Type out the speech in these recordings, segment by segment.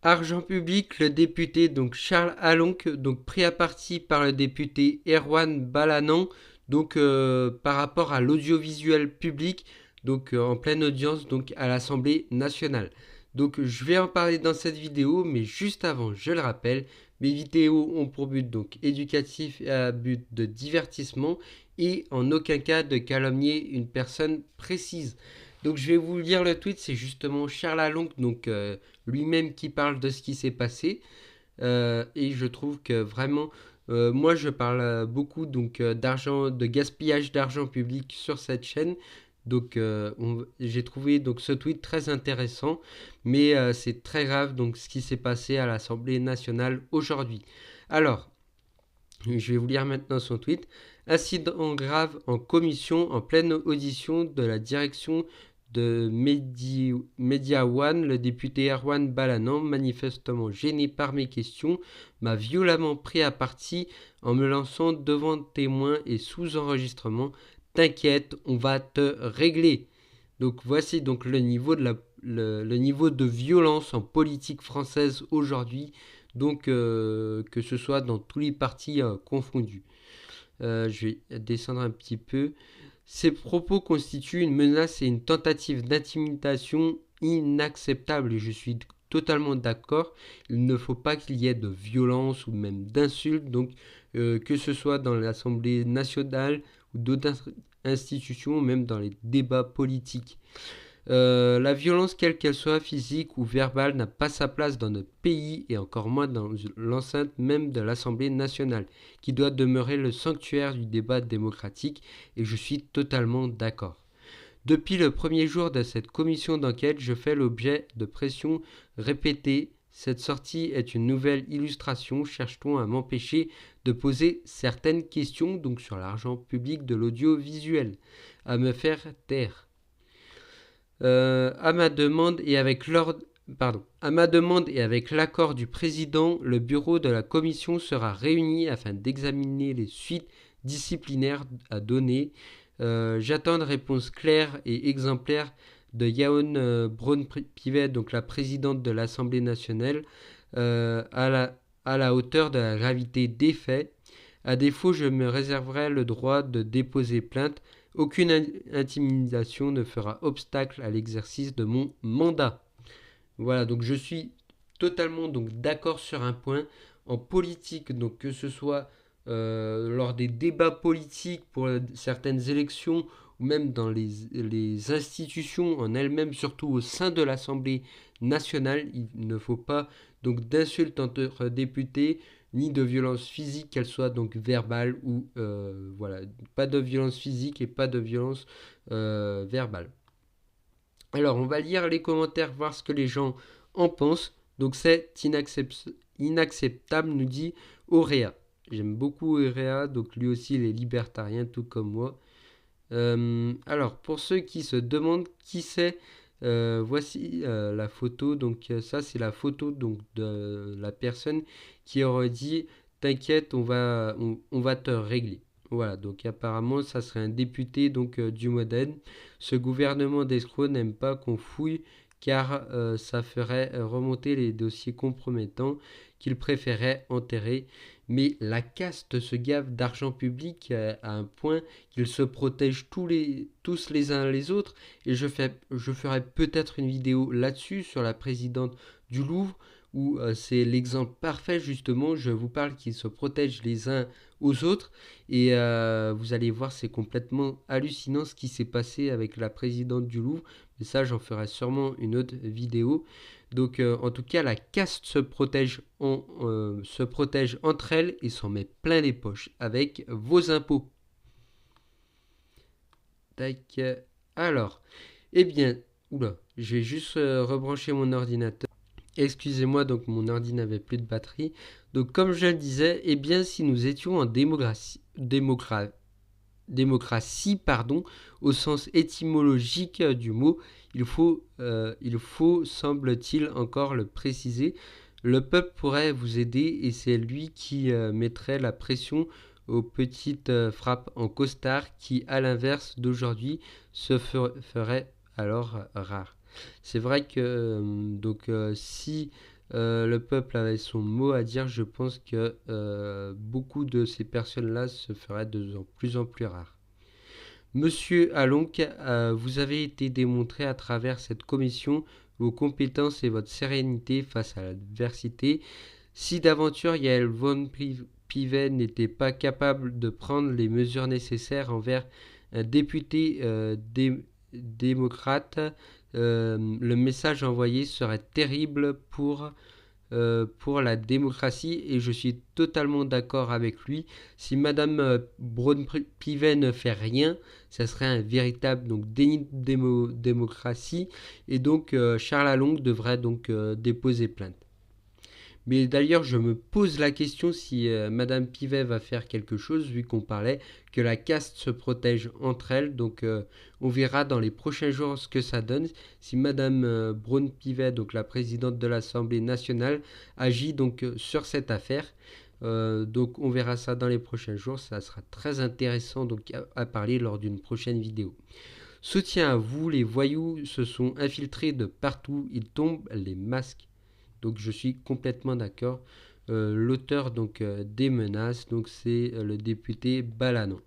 Argent public, le député donc Charles Alonc, donc pris à partie par le député Erwan Balanan, donc par rapport à l'audiovisuel public, donc en pleine audience donc à l'Assemblée nationale. Donc je vais en parler dans cette vidéo, mais juste avant, je le rappelle, mes vidéos ont pour but donc éducatif et à but de divertissement et en aucun cas de calomnier une personne précise. Donc je vais vous lire le tweet, c'est justement Charles Alonc, donc lui-même qui parle de ce qui s'est passé. Et je trouve que vraiment, moi je parle beaucoup donc d'argent, de gaspillage d'argent public sur cette chaîne. Donc j'ai trouvé donc ce tweet très intéressant, mais c'est très grave donc ce qui s'est passé à l'Assemblée nationale aujourd'hui. Alors, je vais vous lire maintenant son tweet. Incident grave en commission en pleine audition de la direction de Media One, le député Erwan Balanan, manifestement gêné par mes questions, m'a violemment pris à partie en me lançant devant témoins et sous enregistrement. T'inquiète, on va te régler. Donc voici donc le niveau le niveau de violence en politique française aujourd'hui, donc que ce soit dans tous les partis confondus. Je vais descendre un petit peu. Ces propos constituent une menace et une tentative d'intimidation inacceptable et je suis totalement d'accord. Il ne faut pas qu'il y ait de violence ou même d'insultes, donc que ce soit dans l'Assemblée nationale ou d'autres institutions, même dans les débats politiques. La violence, quelle qu'elle soit, physique ou verbale, n'a pas sa place dans notre pays et encore moins dans l'enceinte même de l'Assemblée nationale, qui doit demeurer le sanctuaire du débat démocratique, et je suis totalement d'accord. Depuis le premier jour de cette commission d'enquête, je fais l'objet de pressions répétées. Cette sortie est une nouvelle illustration. Cherche-t-on à m'empêcher de poser certaines questions donc sur l'argent public de l'audiovisuel, à me faire taire. À ma demande et avec l'ordre À ma demande et avec l'accord du président, le bureau de la commission sera réuni afin d'examiner les suites disciplinaires à donner. J'attends une réponse claire et exemplaire de Yaon Braun-Pivet, donc la présidente de l'Assemblée nationale, à la hauteur de la gravité des faits. À défaut, je me réserverai le droit de déposer plainte. Aucune intimidation ne fera obstacle à l'exercice de mon mandat. Voilà, donc je suis totalement donc d'accord sur un point. En politique, donc que ce soit lors des débats politiques pour certaines élections ou même dans les institutions en elles-mêmes, surtout au sein de l'Assemblée nationale, il ne faut pas donc d'insultes entre députés ni de violence physique, qu'elle soit donc verbale ou voilà, pas de violence physique et pas de violence verbale. Alors, on va lire les commentaires, voir ce que les gens en pensent. Donc, c'est inacceptable, nous dit Auréa. J'aime beaucoup Auréa, donc lui aussi, il est libertarien, tout comme moi. Alors, pour ceux qui se demandent qui c'est, voici la photo. Donc, ça, c'est la photo donc, de la personne qui aurait dit t'inquiète, on va te régler. Voilà, donc apparemment, ça serait un député donc du Modène. Ce gouvernement d'escrocs n'aime pas qu'on fouille car ça ferait remonter les dossiers compromettants qu'il préférait enterrer. Mais la caste se gave d'argent public à un point qu'ils se protègent tous les uns les autres. Et je ferai peut-être une vidéo là-dessus sur la présidente du Louvre où c'est l'exemple parfait justement. Je vous parle qu'ils se protègent les uns aux autres et vous allez voir, c'est complètement hallucinant ce qui s'est passé avec la présidente du Louvre. Mais ça, j'en ferai sûrement une autre vidéo. Donc en tout cas, la caste se protège entre elles et s'en met plein les poches avec vos impôts. Tac. Alors, eh bien, oula, je vais juste rebrancher mon ordinateur. Excusez-moi, donc mon ordi n'avait plus de batterie. Donc comme je le disais, eh bien si nous étions en démocratie, pardon, au sens étymologique du mot, il faut, semble-t-il, encore le préciser. Le peuple pourrait vous aider et c'est lui qui mettrait la pression aux petites frappes en costard qui, à l'inverse d'aujourd'hui, se ferait alors rare. C'est vrai que si Le peuple avait son mot à dire. Je pense que beaucoup de ces personnes-là se feraient de plus en plus rares. Monsieur Alonc, vous avez été démontré à travers cette commission vos compétences et votre sérénité face à l'adversité. Si d'aventure Yael von Pivet n'était pas capable de prendre les mesures nécessaires envers un député démocrate, le message envoyé serait terrible pour la démocratie, et je suis totalement d'accord avec lui. Si Madame Braun-Pivet ne fait rien, ça serait un véritable déni de démocratie, et donc Charles Along devrait donc déposer plainte. Mais d'ailleurs, je me pose la question si Madame Pivet va faire quelque chose, vu qu'on parlait que la caste se protège entre elles. Donc on verra dans les prochains jours ce que ça donne. Si Madame Braun-Pivet, donc la présidente de l'Assemblée nationale, agit donc sur cette affaire. Donc on verra ça dans les prochains jours. Ça sera très intéressant donc à parler lors d'une prochaine vidéo. Soutien à vous, les voyous se sont infiltrés de partout. Ils tombent les masques. Donc je suis complètement d'accord. L'auteur donc des menaces, donc c'est le député Balanon.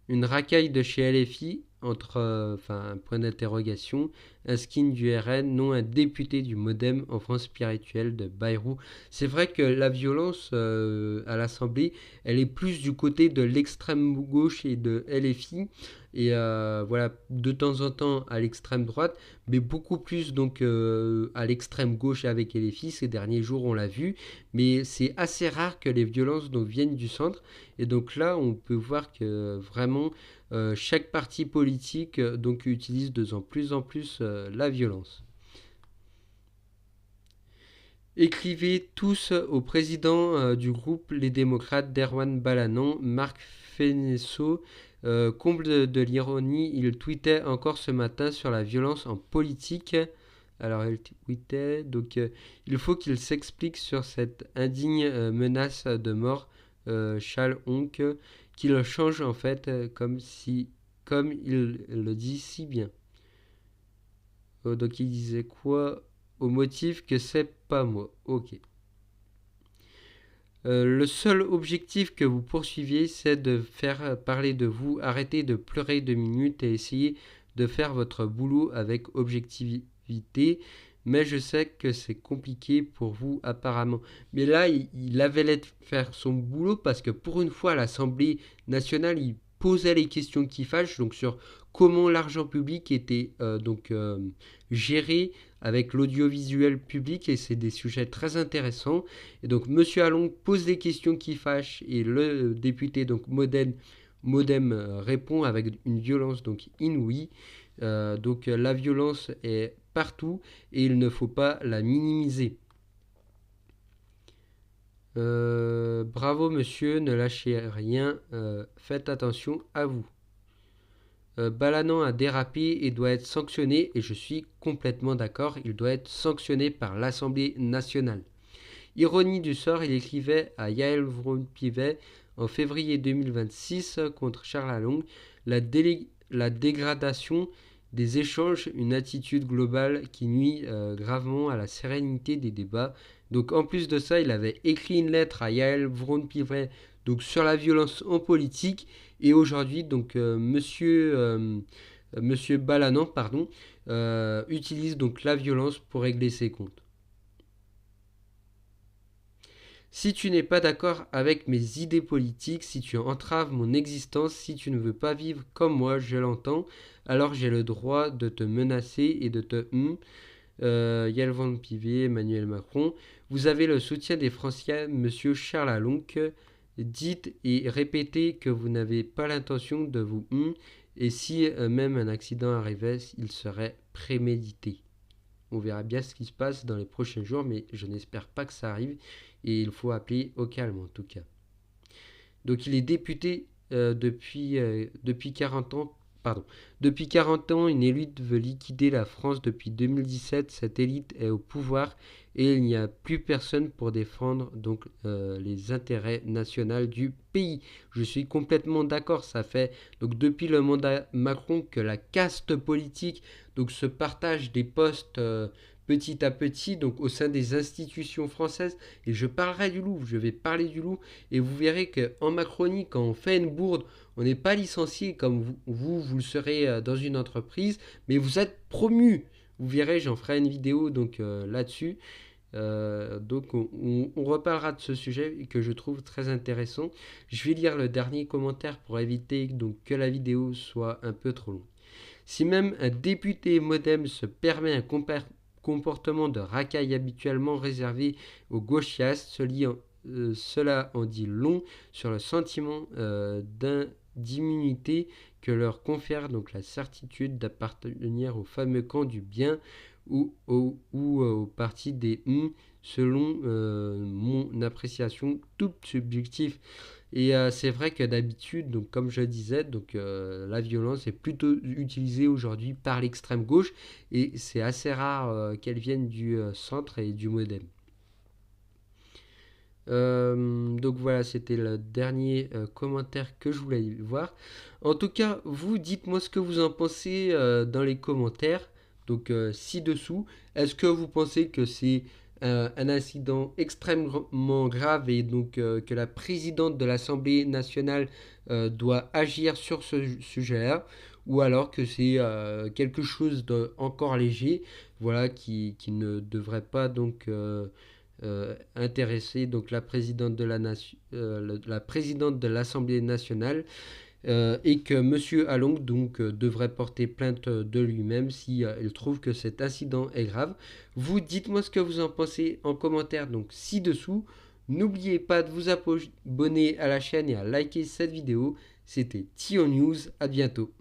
Une racaille de chez LFI, un point d'interrogation, un skin du RN, non un député du Modem en France spirituelle de Bayrou. C'est vrai que la violence à l'Assemblée, elle est plus du côté de l'extrême gauche et de LFI, et voilà, de temps en temps à l'extrême droite, mais beaucoup plus donc à l'extrême gauche avec LFI. Ces derniers jours, on l'a vu, mais c'est assez rare que les violences donc viennent du centre. Et donc là, on peut voir que vraiment chaque parti politique donc utilise de plus en plus la violence. Écrivez tous au président du groupe Les Démocrates d'Erwan Balanon, Marc Fenesso. Comble de l'ironie, il tweetait encore ce matin sur la violence en politique. Alors il tweetait, donc il faut qu'il s'explique sur cette indigne menace de mort, Charles Honk, qu'il change en fait comme il le dit si bien. Donc il disait quoi? Au motif que c'est pas moi. Ok. Le seul objectif que vous poursuiviez, c'est de faire parler de vous. Arrêtez de pleurer 2 minutes et essayez de faire votre boulot avec objectivité. Mais je sais que c'est compliqué pour vous apparemment. Mais là, il avait l'air de faire son boulot parce que pour une fois, à l'Assemblée nationale, il posait les questions qui fâchent, donc sur comment l'argent public était géré avec l'audiovisuel public, et c'est des sujets très intéressants. Et donc Monsieur Along pose des questions qui fâchent, et le député donc Modem répond avec une violence donc inouïe. Donc la violence est partout et il ne faut pas la minimiser. Bravo monsieur, ne lâchez rien, faites attention à vous. Balanon a dérapé et doit être sanctionné, et je suis complètement d'accord, il doit être sanctionné par l'Assemblée nationale. Ironie du sort, il écrivait à Yael Braun-Pivet en février 2026 contre Charles Along la dégradation des échanges, une attitude globale qui nuit gravement à la sérénité des débats. Donc en plus de ça, il avait écrit une lettre à Yael Braun-Pivet donc sur la violence en politique, et aujourd'hui donc monsieur Balanon utilise donc la violence pour régler ses comptes. Si tu n'es pas d'accord avec mes idées politiques, si tu entraves mon existence, si tu ne veux pas vivre comme moi, je l'entends, alors j'ai le droit de te menacer et de te Yael Braun-Pivet, Emmanuel Macron. Vous avez le soutien des Français, monsieur Charles Along. Dites et répétez que vous n'avez pas l'intention de vous et si même un accident arrivait, il serait prémédité. On verra bien ce qui se passe dans les prochains jours, mais je n'espère pas que ça arrive, et il faut appeler au calme en tout cas. Donc il est député depuis 40 ans. Depuis 40 ans, une élite veut liquider la France. Depuis 2017, cette élite est au pouvoir et il n'y a plus personne pour défendre donc les intérêts nationaux du pays. Je suis complètement d'accord. Ça fait donc depuis le mandat Macron que la caste politique donc se partage des postes petit à petit, donc au sein des institutions françaises, et je parlerai du loup, je vais parler du loup, et vous verrez qu'en Macronie, quand on fait une bourde, on n'est pas licencié comme vous le serez dans une entreprise, mais vous êtes promu. Vous verrez, j'en ferai une vidéo donc là-dessus. Donc on reparlera de ce sujet que je trouve très intéressant. Je vais lire le dernier commentaire pour éviter donc que la vidéo soit un peu trop longue. Si même un député modem se permet un comportement de racaille habituellement réservé aux gauchiastes, cela en dit long sur le sentiment d'immunité que leur confère donc la certitude d'appartenir au fameux camp du bien ou au parti des selon mon appréciation toute subjective. Et c'est vrai que d'habitude, donc comme je disais, donc la violence est plutôt utilisée aujourd'hui par l'extrême gauche et c'est assez rare qu'elle vienne du centre et du modem. Donc voilà, c'était le dernier commentaire que je voulais voir. En tout cas, vous dites-moi ce que vous en pensez dans les commentaires. Donc ci-dessous, est-ce que vous pensez que c'est un incident extrêmement grave et donc que la présidente de l'Assemblée nationale doit agir sur ce sujet-là, ou alors que c'est quelque chose d'encore léger, voilà, qui ne devrait pas donc intéresser donc la présidente de la présidente de l'Assemblée nationale et que Monsieur Allong donc devrait porter plainte de lui-même si il trouve que cet incident est grave. Vous dites-moi ce que vous en pensez en commentaire donc ci-dessous. N'oubliez pas de vous abonner à la chaîne et à liker cette vidéo. C'était Tio News, à bientôt.